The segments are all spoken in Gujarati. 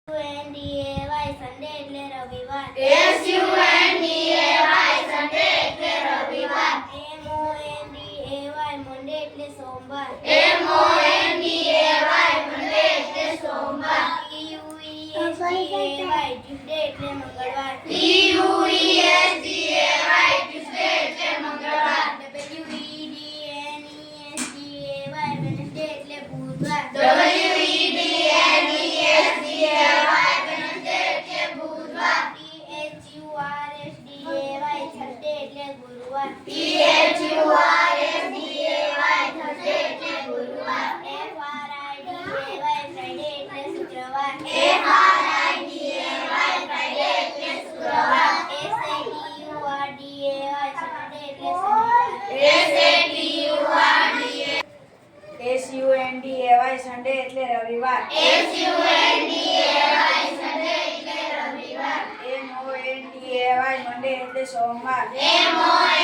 SUNDAY સન્ડે એટલે રવિવાર. SUNDAY સન્ડે એટલે રવિવાર. MONDAY મંડે એટલે સોમવાર. MONDAY મંડે એટલે સોમવાર. TUESDAY ટ્યુઝડે એટલે મંગળવાર. TUESDAY ટ્યુઝડે એટલે મંગળવાર. WEDNESDAY વેનસડે એટલે બુધવાર. WEDNESDAY વેનસડે એટલે બુધવાર. THURSDAY થર્સડે એટલે ગુરુવાર. THURSDAY થર્સડે એટલે ગુરુવાર. FRIDAY ફ્રાઈડે એટલે શુક્રવાર. FRIDAY ફ્રાઈડે એટલે શુક્રવાર. SATURDAY સન્ડે એટલે રવિવાર. SUNDAY સન્ડે એટલે રવિવાર. MONDAY મંડે એટલે સોમવાર. MONDAY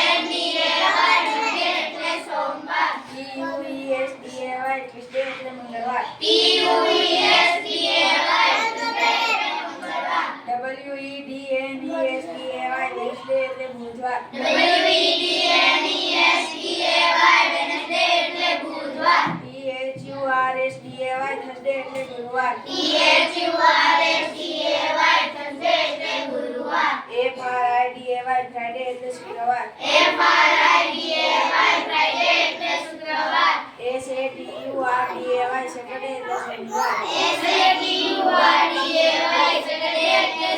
મંડે એટલે સોમવાર. TUESDAY ટ્યુઝડે એટલે મંગળવાર. TUESDAY ટ્યુઝડે એટલે મંગળવાર. WEDNESDAY વેનસડે એટલે બુધવાર. WEDNESDAY વેનસડે એટલે બુધવાર. THURSDAY થર્સડે એટલે ગુરુવાર. THURSDAY થર્સડે એટલે ગુરુવાર. FRIDAY ફ્રાઈડે એટલે શુક્રવાર. FRIDAY ફ્રાઈડે એટલે શુક્રવાર. SATURDAY સેટરડે એટલે શનિવાર. SATURDAY સેટરડે એટલે